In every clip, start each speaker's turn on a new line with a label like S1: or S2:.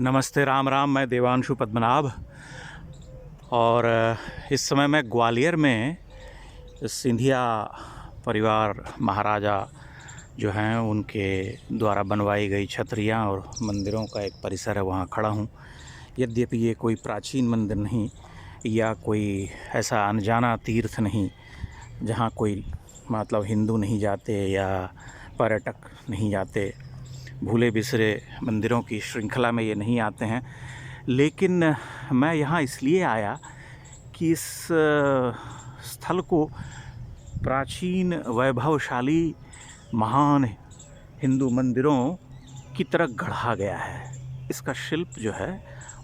S1: नमस्ते, राम राम। मैं देवांशु पद्मनाभ और इस समय मैं ग्वालियर में सिंधिया परिवार महाराजा जो हैं उनके द्वारा बनवाई गई छतरियाँ और मंदिरों का एक परिसर है, वहाँ खड़ा हूँ। यद्यपि ये कोई प्राचीन मंदिर नहीं या कोई ऐसा अनजाना तीर्थ नहीं जहाँ कोई मतलब हिंदू नहीं जाते या पर्यटक नहीं जाते, भूले बिसरे मंदिरों की श्रृंखला में ये नहीं आते हैं। लेकिन मैं यहाँ इसलिए आया कि इस स्थल को प्राचीन वैभवशाली महान हिंदू मंदिरों की तरह गढ़ा गया है। इसका शिल्प जो है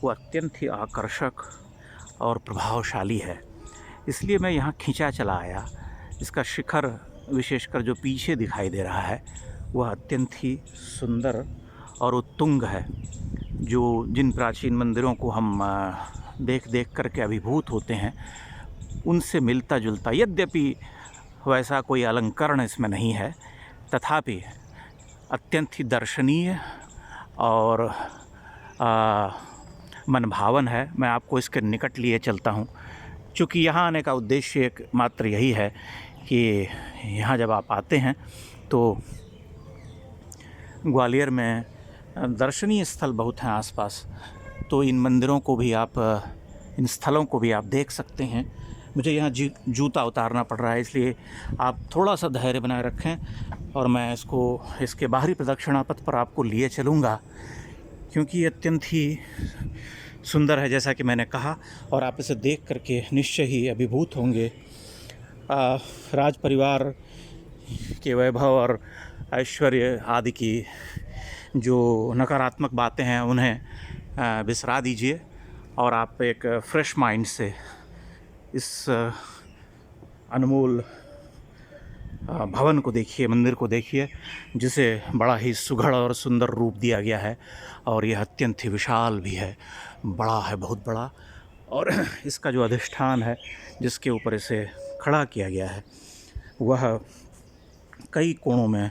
S1: वो अत्यंत ही आकर्षक और प्रभावशाली है, इसलिए मैं यहाँ खींचा चला आया। इसका शिखर विशेषकर जो पीछे दिखाई दे रहा है वह अत्यंत ही सुंदर और उत्तुंग है, जो जिन प्राचीन मंदिरों को हम देख देख करके अभिभूत होते हैं उनसे मिलता जुलता। यद्यपि वैसा कोई अलंकरण इसमें नहीं है, तथापि अत्यंत ही दर्शनीय और मनभावन है। मैं आपको इसके निकट लिए चलता हूँ, क्योंकि यहाँ आने का उद्देश्य एक मात्र यही है कि यहाँ जब आप आते हैं तो ग्वालियर में दर्शनीय स्थल बहुत हैं आसपास, तो इन मंदिरों को भी आप, इन स्थलों को भी आप देख सकते हैं। मुझे यहाँ जूता उतारना पड़ रहा है, इसलिए आप थोड़ा सा धैर्य बनाए रखें और मैं इसके बाहरी प्रदक्षिणा पथ पर आपको लिए चलूँगा, क्योंकि ये अत्यंत ही सुंदर है जैसा कि मैंने कहा, और आप इसे देख करके निश्चय ही अभिभूत होंगे। राज परिवार के वैभव और ऐश्वर्य आदि की जो नकारात्मक बातें हैं उन्हें बिसरा दीजिए और आप एक फ्रेश माइंड से इस अनमोल भवन को देखिए, मंदिर को देखिए, जिसे बड़ा ही सुघड़ और सुंदर रूप दिया गया है। और यह अत्यंत ही विशाल भी है, बड़ा है, बहुत बड़ा। और इसका जो अधिष्ठान है जिसके ऊपर इसे खड़ा किया गया है वह कई कोणों में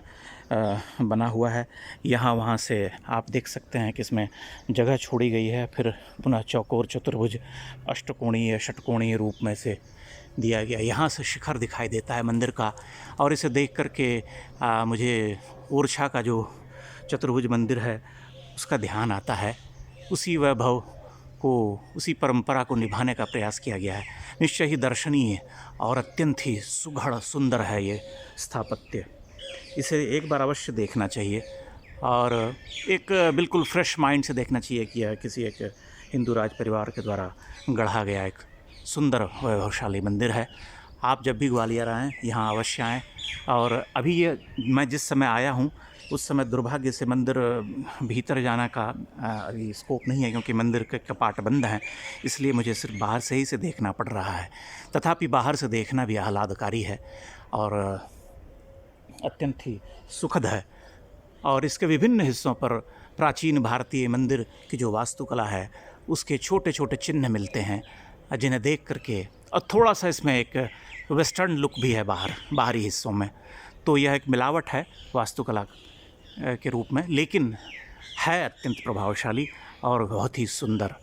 S1: बना हुआ है। यहाँ वहाँ से आप देख सकते हैं कि इसमें जगह छोड़ी गई है, फिर पुनः चौकोर, चतुर्भुज, अष्टकोणीय, षटकोणीय रूप में से दिया गया। यहाँ से शिखर दिखाई देता है मंदिर का, और इसे देख करके मुझे ओरछा का जो चतुर्भुज मंदिर है उसका ध्यान आता है। उसी वैभव को, उसी परंपरा को निभाने का प्रयास किया गया है। निश्चय ही दर्शनीय और अत्यंत ही सुघड़ सुंदर है ये स्थापत्य। इसे एक बार अवश्य देखना चाहिए और एक बिल्कुल फ्रेश माइंड से देखना चाहिए कि यह किसी एक हिंदू राज परिवार के द्वारा गढ़ा गया एक सुंदर वैभवशाली मंदिर है। आप जब भी ग्वालियर आएँ यहाँ अवश्य आएँ। और अभी ये मैं जिस समय आया हूँ उस समय दुर्भाग्य से मंदिर भीतर जाने का अभी स्कोप नहीं है, क्योंकि मंदिर के कपाट बंद हैं, इसलिए मुझे सिर्फ बाहर से ही देखना पड़ रहा है। तथापि बाहर से देखना भी आह्लादकारी है और अत्यंत ही सुखद है। और इसके विभिन्न हिस्सों पर प्राचीन भारतीय मंदिर की जो वास्तुकला है उसके छोटे छोटे चिन्ह मिलते हैं, जिन्हें देख करके, और थोड़ा सा इसमें एक वेस्टर्न लुक भी है बाहरी हिस्सों में। तो यह एक मिलावट है वास्तुकला के रूप में, लेकिन है अत्यंत प्रभावशाली और बहुत ही सुंदर।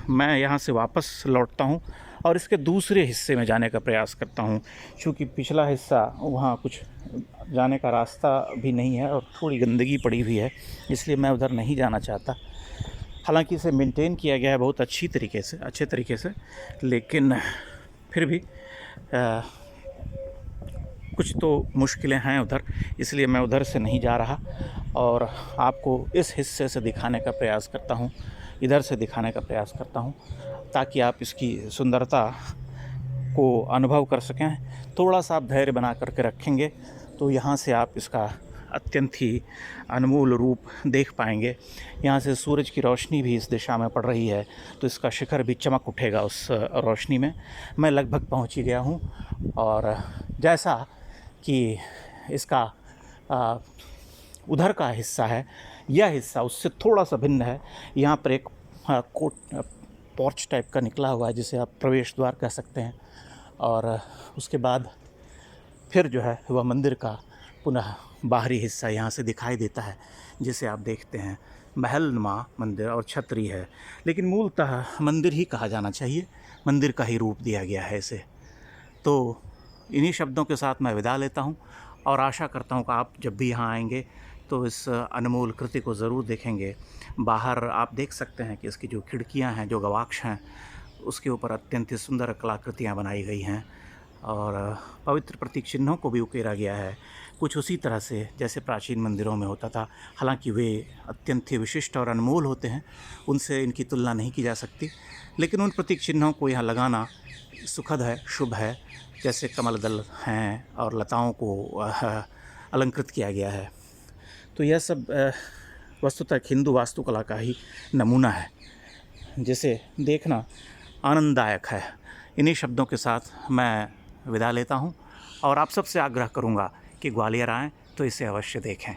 S1: मैं यहाँ से वापस लौटता हूँ और इसके दूसरे हिस्से में जाने का प्रयास करता हूँ, क्योंकि पिछला हिस्सा वहाँ कुछ जाने का रास्ता भी नहीं है और थोड़ी गंदगी पड़ी हुई है, इसलिए मैं उधर नहीं जाना चाहता। हालांकि इसे मेंटेन किया गया है बहुत अच्छे तरीके से, लेकिन फिर भी कुछ तो मुश्किलें हैं उधर, इसलिए मैं उधर से नहीं जा रहा और आपको इस हिस्से से दिखाने का प्रयास करता हूँ, इधर से दिखाने का प्रयास करता हूँ, ताकि आप इसकी सुंदरता को अनुभव कर सकें। थोड़ा सा आप धैर्य बना करके रखेंगे तो यहाँ से आप इसका अत्यंत ही अनमोल रूप देख पाएंगे। यहाँ से सूरज की रोशनी भी इस दिशा में पड़ रही है, तो इसका शिखर भी चमक उठेगा उस रोशनी में। मैं लगभग पहुँच ही गया हूँ और जैसा कि इसका उधर का हिस्सा है, यह हिस्सा उससे थोड़ा सा भिन्न है। यहाँ पर एक पोर्च टाइप का निकला हुआ है, जिसे आप प्रवेश द्वार कह सकते हैं, और उसके बाद फिर जो है वह मंदिर का पुनः बाहरी हिस्सा यहाँ से दिखाई देता है। जिसे आप देखते हैं, महलनुमा मंदिर और छतरी है, लेकिन मूलतः मंदिर ही कहा जाना चाहिए, मंदिर का ही रूप दिया गया है इसे। तो इन्हीं शब्दों के साथ मैं विदा लेता हूँ और आशा करता हूँ कि आप जब भी यहाँ आएंगे तो इस अनमोल कृति को ज़रूर देखेंगे। बाहर आप देख सकते हैं कि इसकी जो खिड़कियाँ हैं, जो गवाक्ष हैं, उसके ऊपर अत्यंत ही सुंदर कलाकृतियाँ बनाई गई हैं और पवित्र प्रतीक चिन्हों को भी उकेरा गया है, कुछ उसी तरह से जैसे प्राचीन मंदिरों में होता था। हालांकि वे अत्यंत ही विशिष्ट और अनमोल होते हैं, उनसे इनकी तुलना नहीं की जा सकती, लेकिन उन प्रतीक चिन्हों को यहाँ लगाना सुखद है, शुभ है। जैसे कमल दल हैं और लताओं को अलंकृत किया गया है। तो यह सब वस्तुतः हिंदू वास्तुकला का ही नमूना है, जिसे देखना आनंददायक है। इन्हीं शब्दों के साथ मैं विदा लेता हूँ और आप सबसे आग्रह करूँगा कि ग्वालियर आएँ तो इसे अवश्य देखें।